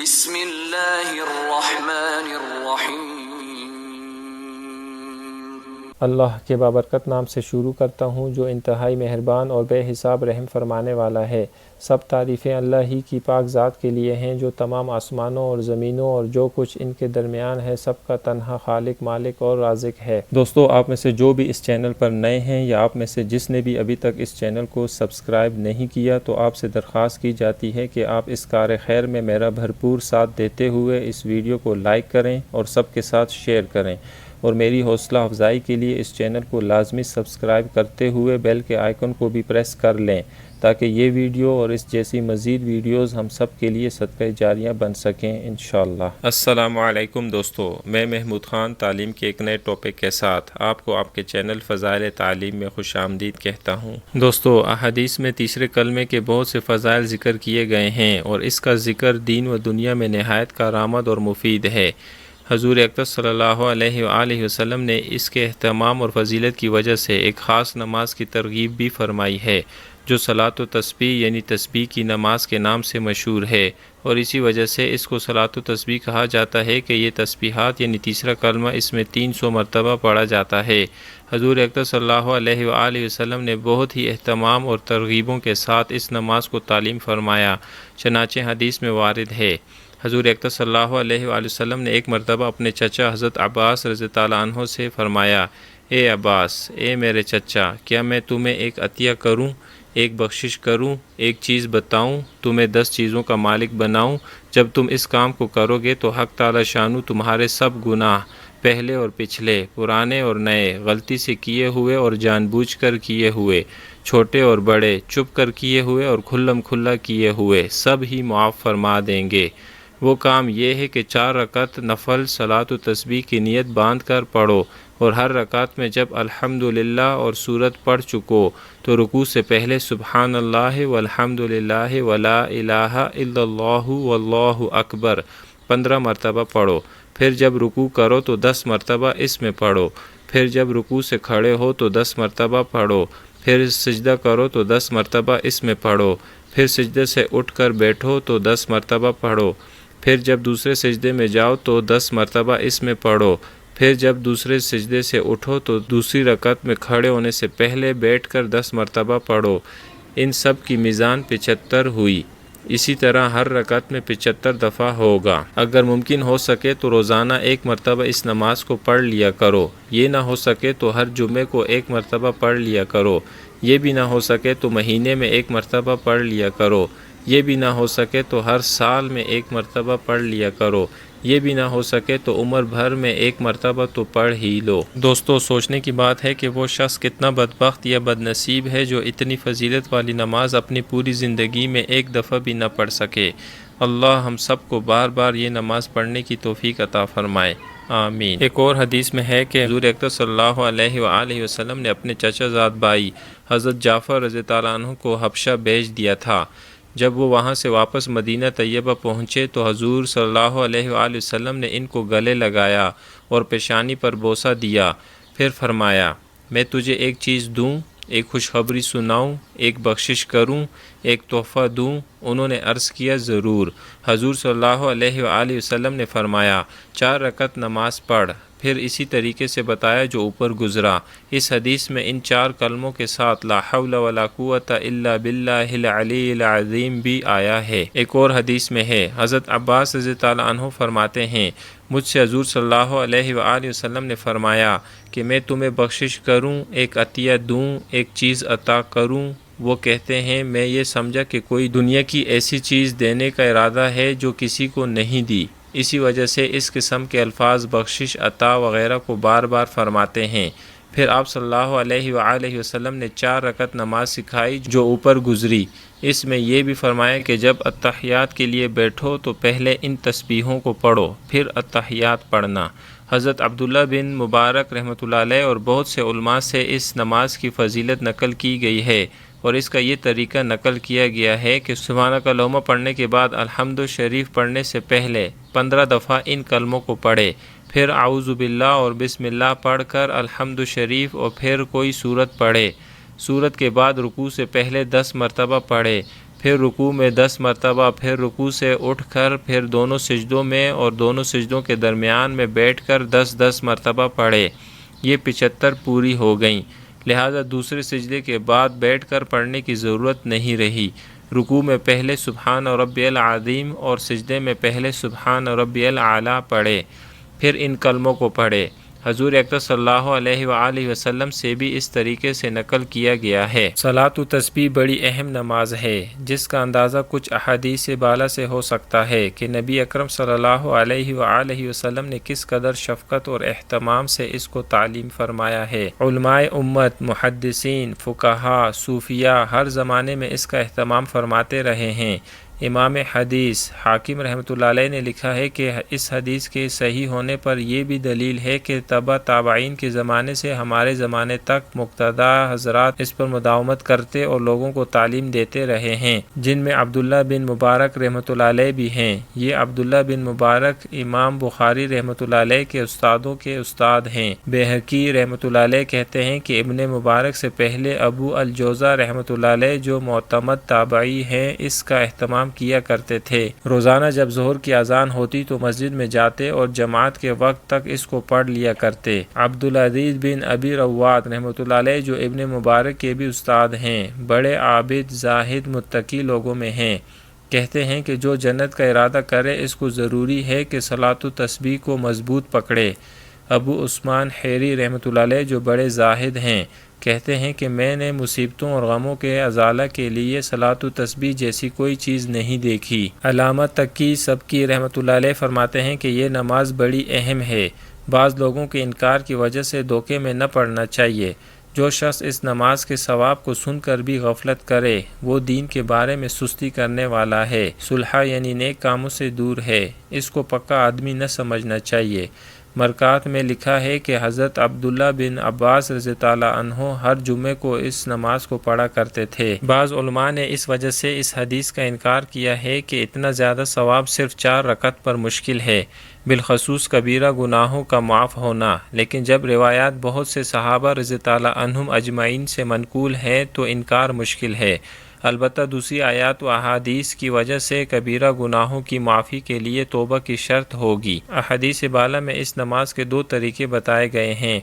بسم اللہ الرحمن الرحیم۔ اللہ کے بابرکت نام سے شروع کرتا ہوں جو انتہائی مہربان اور بے حساب رحم فرمانے والا ہے۔ سب تعریفیں اللہ ہی کی پاک ذات کے لیے ہیں جو تمام آسمانوں اور زمینوں اور جو کچھ ان کے درمیان ہے سب کا تنہا خالق، مالک اور رازق ہے۔ دوستو، آپ میں سے جو بھی اس چینل پر نئے ہیں یا آپ میں سے جس نے بھی ابھی تک اس چینل کو سبسکرائب نہیں کیا تو آپ سے درخواست کی جاتی ہے کہ آپ اس کار خیر میں میرا بھرپور ساتھ دیتے ہوئے اس ویڈیو کو لائک کریں اور سب کے ساتھ شیئر کریں، اور میری حوصلہ افزائی کے لیے اس چینل کو لازمی سبسکرائب کرتے ہوئے بیل کے آئیکن کو بھی پریس کر لیں تاکہ یہ ویڈیو اور اس جیسی مزید ویڈیوز ہم سب کے لیے صدقہ جاریہ بن سکیں انشاءاللہ۔ السلام علیکم دوستو، میں محمود خان تعلیم کے ایک نئے ٹاپک کے ساتھ آپ کو آپ کے چینل فضائل تعلیم میں خوش آمدید کہتا ہوں۔ دوستو، احادیث میں تیسرے کلمے کے بہت سے فضائل ذکر کیے گئے ہیں اور اس کا ذکر دین و دنیا میں نہایت کارآمد اور مفید ہے۔ حضور اکرم صلی اللہ علیہ وآلہ وسلم نے اس کے اہتمام اور فضیلت کی وجہ سے ایک خاص نماز کی ترغیب بھی فرمائی ہے جو صلاۃ و تسبیح یعنی تسبیح کی نماز کے نام سے مشہور ہے، اور اسی وجہ سے اس کو صلاۃ و تسبیح کہا جاتا ہے کہ یہ تسبیحات یعنی تیسرا کلمہ اس میں 300 مرتبہ پڑھا جاتا ہے۔ حضور اکرم صلی اللہ علیہ وآلہ وسلم نے بہت ہی اہتمام اور ترغیبوں کے ساتھ اس نماز کو تعلیم فرمایا، چنانچہ حدیث میں وارد ہے۔ حضور اکرم صلی اللہ علیہ وآلہ وسلم نے ایک مرتبہ اپنے چچا حضرت عباس رضی اللہ عنہ سے فرمایا، اے عباس، اے میرے چچا، کیا میں تمہیں ایک عطیہ کروں، ایک بخشش کروں، ایک چیز بتاؤں، تمہیں 10 چیزوں کا مالک بناؤں؟ جب تم اس کام کو کرو گے تو حق تعالی شانو تمہارے سب گناہ، پہلے اور پچھلے، پرانے اور نئے، غلطی سے کیے ہوئے اور جان بوجھ کر کیے ہوئے، چھوٹے اور بڑے، چھپ کر کیے ہوئے اور کھلم کھلا کیے ہوئے، سب ہی معاف فرما دیں گے۔ وہ کام یہ ہے کہ 4 رکعت نفل صلاۃ و تسبیح کی نیت باندھ کر پڑھو، اور ہر رکعت میں جب الحمدللہ اور سورت پڑھ چکو تو رکوع سے پہلے سبحان اللہ والحمدللہ ولا الہ الا اللہ واللہ اکبر 15 مرتبہ پڑھو، پھر جب رکوع کرو تو 10 مرتبہ اس میں پڑھو، پھر جب رکوع سے کھڑے ہو تو 10 مرتبہ پڑھو، پھر سجدہ کرو تو 10 مرتبہ اس میں پڑھو، پھر سجدے سے اٹھ کر بیٹھو تو 10 مرتبہ پڑھو، پھر جب دوسرے سجدے میں جاؤ تو 10 مرتبہ اس میں پڑھو، پھر جب دوسرے سجدے سے اٹھو تو دوسری رکعت میں کھڑے ہونے سے پہلے بیٹھ کر 10 مرتبہ پڑھو۔ ان سب کی میزان 75 ہوئی۔ اسی طرح ہر رکعت میں 75 دفعہ ہوگا۔ اگر ممکن ہو سکے تو روزانہ 1 مرتبہ اس نماز کو پڑھ لیا کرو، یہ نہ ہو سکے تو ہر جمعے کو 1 مرتبہ پڑھ لیا کرو، یہ بھی نہ ہو سکے تو مہینے میں 1 مرتبہ پڑھ لیا کرو، یہ بھی نہ ہو سکے تو ہر سال میں 1 مرتبہ پڑھ لیا کرو، یہ بھی نہ ہو سکے تو عمر بھر میں 1 مرتبہ تو پڑھ ہی لو۔ دوستو، سوچنے کی بات ہے کہ وہ شخص کتنا بدبخت یا بد نصیب ہے جو اتنی فضیلت والی نماز اپنی پوری زندگی میں 1 دفعہ بھی نہ پڑھ سکے۔ اللہ ہم سب کو بار بار یہ نماز پڑھنے کی توفیق عطا فرمائے، آمین۔ ایک اور حدیث میں ہے کہ حضور اکرم صلی اللہ علیہ وآلہ وسلم نے اپنے چچا زاد بھائی حضرت جعفر رضی اللہ عنہ کو حبشہ بھیج دیا تھا۔ جب وہ وہاں سے واپس مدینہ طیبہ پہنچے تو حضور صلی اللہ علیہ وآلہ وسلم نے ان کو گلے لگایا اور پیشانی پر بوسہ دیا، پھر فرمایا، میں تجھے ایک چیز دوں، ایک خوشخبری سناؤں، ایک بخشش کروں، ایک تحفہ دوں؟ انہوں نے عرض کیا، ضرور۔ حضور صلی اللہ علیہ وآلہ وسلم نے فرمایا، 4 رکعت نماز پڑھ، پھر اسی طریقے سے بتایا جو اوپر گزرا۔ اس حدیث میں ان 4 کلموں کے ساتھ لا حول ولا قوت الا باللہ العلی العظیم بھی آیا ہے۔ ایک اور حدیث میں ہے، حضرت عباس رضی اللہ عنہ فرماتے ہیں، مجھ سے حضور صلی اللہ علیہ وآلہ وسلم نے فرمایا کہ میں تمہیں بخشش کروں، ایک عطیہ دوں، ایک چیز عطا کروں؟ وہ کہتے ہیں، میں یہ سمجھا کہ کوئی دنیا کی ایسی چیز دینے کا ارادہ ہے جو کسی کو نہیں دی، اسی وجہ سے اس قسم کے الفاظ بخشش، عطا وغیرہ کو بار بار فرماتے ہیں۔ پھر آپ صلی اللہ علیہ وآلہ وسلم نے 4 رکعت نماز سکھائی جو اوپر گزری۔ اس میں یہ بھی فرمایا کہ جب اتحیات کے لیے بیٹھو تو پہلے ان تسبیحوں کو پڑھو، پھر اتحیات پڑھنا۔ حضرت عبداللہ بن مبارک رحمۃ اللہ علیہ اور بہت سے علماء سے اس نماز کی فضیلت نقل کی گئی ہے، اور اس کا یہ طریقہ نقل کیا گیا ہے کہ سبحانک اللہم پڑھنے کے بعد الحمد شریف پڑھنے سے پہلے 15 دفعہ ان کلموں کو پڑھے، پھر اعوذ باللہ اور بسم اللہ پڑھ کر الحمد شریف اور پھر کوئی سورت پڑھے، سورت کے بعد رکوع سے پہلے 10 مرتبہ پڑھے، پھر رکوع میں 10 مرتبہ، پھر رکوع سے اٹھ کر پھر دونوں سجدوں میں اور دونوں سجدوں کے درمیان میں بیٹھ کر 10 مرتبہ پڑھے۔ یہ 75 پوری ہو گئیں، لہذا دوسرے سجدے کے بعد بیٹھ کر پڑھنے کی ضرورت نہیں رہی۔ رکوع میں پہلے سبحان ربی العظیم اور سجدے میں پہلے سبحان ربی الاعلیٰ پڑھے، پھر ان کلموں کو پڑھے۔ حضور اکرم صلی اللہ علیہ وآلہ وسلم سے بھی اس طریقے سے نقل کیا گیا ہے۔ صلاۃ و تسبیح بڑی اہم نماز ہے، جس کا اندازہ کچھ احادیث بالا سے ہو سکتا ہے کہ نبی اکرم صلی اللہ علیہ وآلہ وسلم نے کس قدر شفقت اور اہتمام سے اس کو تعلیم فرمایا ہے۔ علماء امت، محدثین، فقہاء، صوفیاء ہر زمانے میں اس کا اہتمام فرماتے رہے ہیں۔ امام حدیث حاکم رحمۃ اللہ علیہ نے لکھا ہے کہ اس حدیث کے صحیح ہونے پر یہ بھی دلیل ہے کہ تبع تابعین کے زمانے سے ہمارے زمانے تک مقتدی حضرات اس پر مداومت کرتے اور لوگوں کو تعلیم دیتے رہے ہیں، جن میں عبداللہ بن مبارک رحمۃ اللہ علیہ بھی ہیں۔ یہ عبداللہ بن مبارک امام بخاری رحمۃ اللہ علیہ کے استادوں کے استاد ہیں۔ بیہقی رحمۃ اللہ علیہ کہتے ہیں کہ ابن مبارک سے پہلے ابو الجوزہ رحمۃ اللہ علیہ جو معتمد تابعی ہیں اس کا اہتمام کیا کرتے تھے۔ روزانہ جب ظہر کی اذان ہوتی تو مسجد میں جاتے اور جماعت کے وقت تک اس کو پڑھ لیا کرتے۔ عبدالعزیز بن ابی رواد رحمۃ اللہ علیہ جو ابن مبارک کے بھی استاد ہیں، بڑے عابد، زاہد، متقی لوگوں میں ہیں، کہتے ہیں کہ جو جنت کا ارادہ کرے اس کو ضروری ہے کہ صلاۃ و تسبیح کو مضبوط پکڑے۔ ابو عثمان حیری رحمۃ اللہ علیہ جو بڑے زاہد ہیں، کہتے ہیں کہ میں نے مصیبتوں اور غموں کے ازالہ کے لیے صلاۃ و تسبیح جیسی کوئی چیز نہیں دیکھی۔ علامہ تقی سبکی رحمۃ اللہ علیہ فرماتے ہیں کہ یہ نماز بڑی اہم ہے، بعض لوگوں کے انکار کی وجہ سے دھوکے میں نہ پڑنا چاہیے۔ جو شخص اس نماز کے ثواب کو سن کر بھی غفلت کرے وہ دین کے بارے میں سستی کرنے والا ہے، صلحہ یعنی نیک کاموں سے دور ہے، اس کو پکا آدمی نہ سمجھنا چاہیے۔ مرکات میں لکھا ہے کہ حضرت عبداللہ بن عباس رضی اللہ عنہ ہر جمعے کو اس نماز کو پڑھا کرتے تھے۔ بعض علماء نے اس وجہ سے اس حدیث کا انکار کیا ہے کہ اتنا زیادہ ثواب صرف 4 رکعت پر مشکل ہے، بالخصوص کبیرہ گناہوں کا معاف ہونا، لیکن جب روایات بہت سے صحابہ رضی اللہ عنہم اجمعین سے منقول ہے تو انکار مشکل ہے۔ البتہ دوسری آیات و احادیث کی وجہ سے کبیرہ گناہوں کی معافی کے لیے توبہ کی شرط ہوگی۔ احادیث بالا میں اس نماز کے 2 طریقے بتائے گئے ہیں۔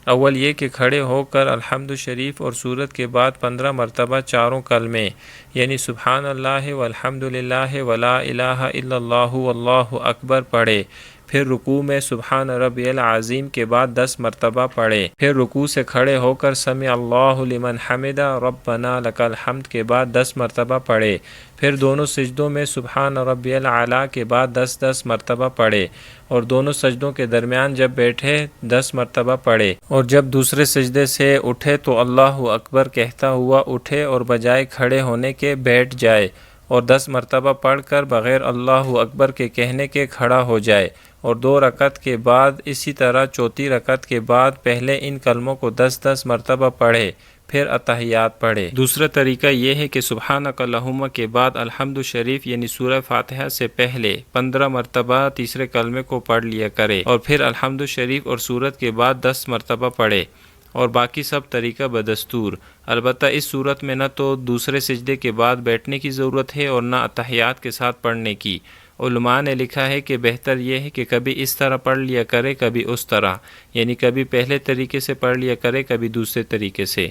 اول یہ کہ کھڑے ہو کر الحمد شریف اور سورت کے بعد 15 مرتبہ چاروں کلمے یعنی سبحان اللہ والحمد للہ ولا الہ الا اللہ واللہ اکبر پڑھے، پھر رکوع میں سبحان ربی العظیم کے بعد 10 مرتبہ پڑھے، پھر رکوع سے کھڑے ہو کر سمع اللہ لمن حمدہ ربنا لک الحمد کے بعد 10 مرتبہ پڑھے، پھر دونوں سجدوں میں سبحان ربی الاعلیٰ کے بعد 10 مرتبہ پڑھے، اور دونوں سجدوں کے درمیان جب بیٹھے 10 مرتبہ پڑھے، اور جب دوسرے سجدے سے اٹھے تو اللہ اکبر کہتا ہوا اٹھے اور بجائے کھڑے ہونے کے بیٹھ جائے، اور 10 مرتبہ پڑھ کر بغیر اللہ اکبر کے کہنے کے کھڑا ہو جائے، اور 2 رکعت کے بعد اسی طرح چوتھی رکعت کے بعد پہلے ان کلموں کو 10 مرتبہ پڑھے، پھر اتحیات پڑھے۔ دوسرا طریقہ یہ ہے کہ سبحانک اللہم کے بعد الحمد شریف یعنی سورہ فاتحہ سے پہلے 15 مرتبہ تیسرے کلمے کو پڑھ لیا کرے، اور پھر الحمد شریف اور سورت کے بعد 10 مرتبہ پڑھے، اور باقی سب طریقہ بدستور۔ البتہ اس صورت میں نہ تو دوسرے سجدے کے بعد بیٹھنے کی ضرورت ہے اور نہ اتحیات کے ساتھ پڑھنے کی۔ علماء نے لکھا ہے کہ بہتر یہ ہے کہ کبھی اس طرح پڑھ لیا کرے کبھی اس طرح، یعنی کبھی پہلے طریقے سے پڑھ لیا کرے کبھی دوسرے طریقے سے۔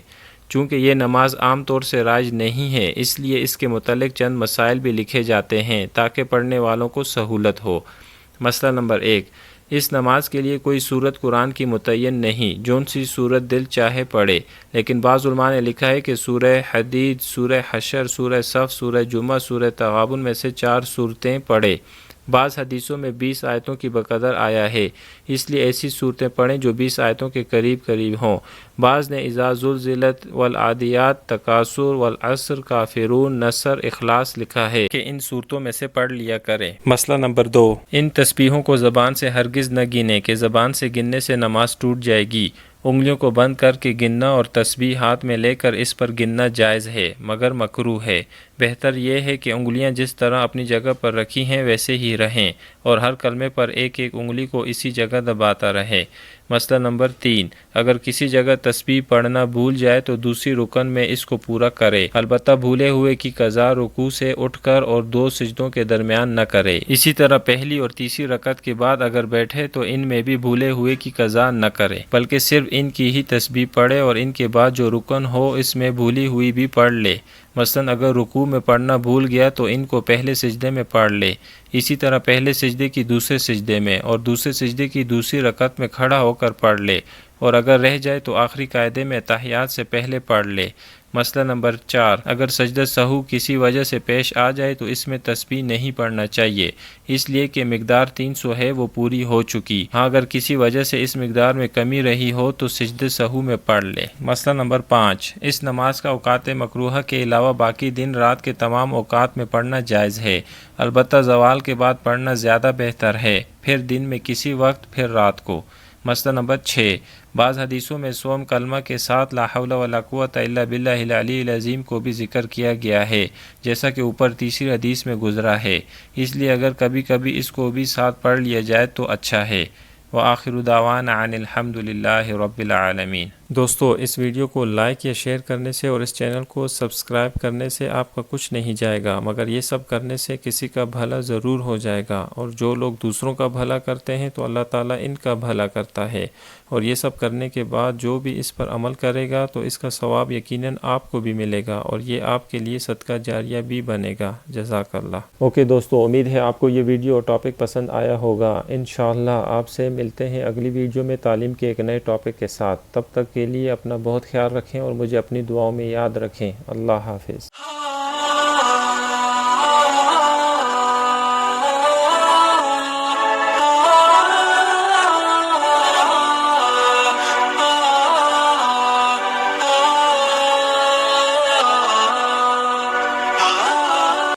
چونکہ یہ نماز عام طور سے رائج نہیں ہے اس لیے اس کے متعلق چند مسائل بھی لکھے جاتے ہیں تاکہ پڑھنے والوں کو سہولت ہو۔ مسئلہ نمبر 1، اس نماز کے لیے کوئی سورت قرآن کی متعین نہیں، جون سی سورت دل چاہے پڑھے، لیکن بعض علماء نے لکھا ہے کہ سورہ حدید، سورہ حشر، سورہ صف، سورہ جمعہ، سورہ تغابن میں سے 4 سورتیں پڑھے۔ بعض حدیثوں میں 20 آیتوں کی بقدر آیا ہے، اس لیے ایسی صورتیں پڑھیں جو 20 آیتوں کے قریب قریب ہوں۔ بعض نے اذا زلزلت والعادیات، تکاثر، والعصر، کافرون، نصر، اخلاص لکھا ہے کہ ان صورتوں میں سے پڑھ لیا کریں۔ مسئلہ نمبر 2، ان تسبیحوں کو زبان سے ہرگز نہ گنیں کہ زبان سے گننے سے نماز ٹوٹ جائے گی۔ انگلیوں کو بند کر کے گننا اور تسبیح ہاتھ میں لے کر اس پر گننا جائز ہے مگر مکروہ ہے۔ بہتر یہ ہے کہ انگلیاں جس طرح اپنی جگہ پر رکھی ہیں ویسے ہی رہیں اور ہر کلمے پر ایک ایک انگلی کو اسی جگہ دباتا رہے۔ مسئلہ نمبر 3، اگر کسی جگہ تسبیح پڑھنا بھول جائے تو دوسری رکن میں اس کو پورا کرے، البتہ بھولے ہوئے کی قضا رکوع سے اٹھ کر اور 2 سجدوں کے درمیان نہ کرے۔ اسی طرح پہلی اور تیسری رکعت کے بعد اگر بیٹھے تو ان میں بھی بھولے ہوئے کی قضا نہ کرے، بلکہ صرف ان کی ہی تسبیح پڑھے اور ان کے بعد جو رکن ہو اس میں بھولی ہوئی بھی پڑھ لے۔ مثلا اگر رکوع میں پڑھنا بھول گیا تو ان کو پہلے سجدے میں پڑھ لے، اسی طرح پہلے سجدے کی دوسرے سجدے میں اور دوسرے سجدے کی دوسری رکعت میں کھڑا ہو کر پڑھ لے، اور اگر رہ جائے تو آخری قاعدے میں تحیات سے پہلے پڑھ لے۔ مسئلہ نمبر 4، اگر سجدہ سہو کسی وجہ سے پیش آ جائے تو اس میں تسبیح نہیں پڑھنا چاہیے، اس لیے کہ مقدار 300 ہے وہ پوری ہو چکی۔ ہاں اگر کسی وجہ سے اس مقدار میں کمی رہی ہو تو سجدہ سہو میں پڑھ لے۔ مسئلہ نمبر 5، اس نماز کا اوقات مکروہہ کے علاوہ باقی دن رات کے تمام اوقات میں پڑھنا جائز ہے، البتہ زوال کے بعد پڑھنا زیادہ بہتر ہے، پھر دن میں کسی وقت، پھر رات کو۔ مسئلہ نمبر 6، بعض حدیثوں میں سوم کلمہ کے ساتھ لا حول ولا قوت الا باللہ العلی العظیم کو بھی ذکر کیا گیا ہے، جیسا کہ اوپر تیسری حدیث میں گزرا ہے، اس لیے اگر کبھی کبھی اس کو بھی ساتھ پڑھ لیا جائے تو اچھا ہے۔ وآخر دعوانا عن الحمد للہ رب العالمین۔ دوستو، اس ویڈیو کو لائک یا شیئر کرنے سے اور اس چینل کو سبسکرائب کرنے سے آپ کا کچھ نہیں جائے گا، مگر یہ سب کرنے سے کسی کا بھلا ضرور ہو جائے گا، اور جو لوگ دوسروں کا بھلا کرتے ہیں تو اللہ تعالیٰ ان کا بھلا کرتا ہے، اور یہ سب کرنے کے بعد جو بھی اس پر عمل کرے گا تو اس کا ثواب یقیناً آپ کو بھی ملے گا، اور یہ آپ کے لیے صدقہ جاریہ بھی بنے گا۔ جزاک اللہ۔ اوکے دوستو، امید ہے آپ کو یہ ویڈیو اور ٹاپک پسند آیا ہوگا۔ انشاءاللہ آپ سے ملتے ہیں اگلی ویڈیو میں تعلیم کے ایک نئے ٹاپک کے ساتھ۔ تب تک کے لیے اپنا بہت خیال رکھیں اور مجھے اپنی دعاؤں میں یاد رکھیں۔ اللہ حافظ۔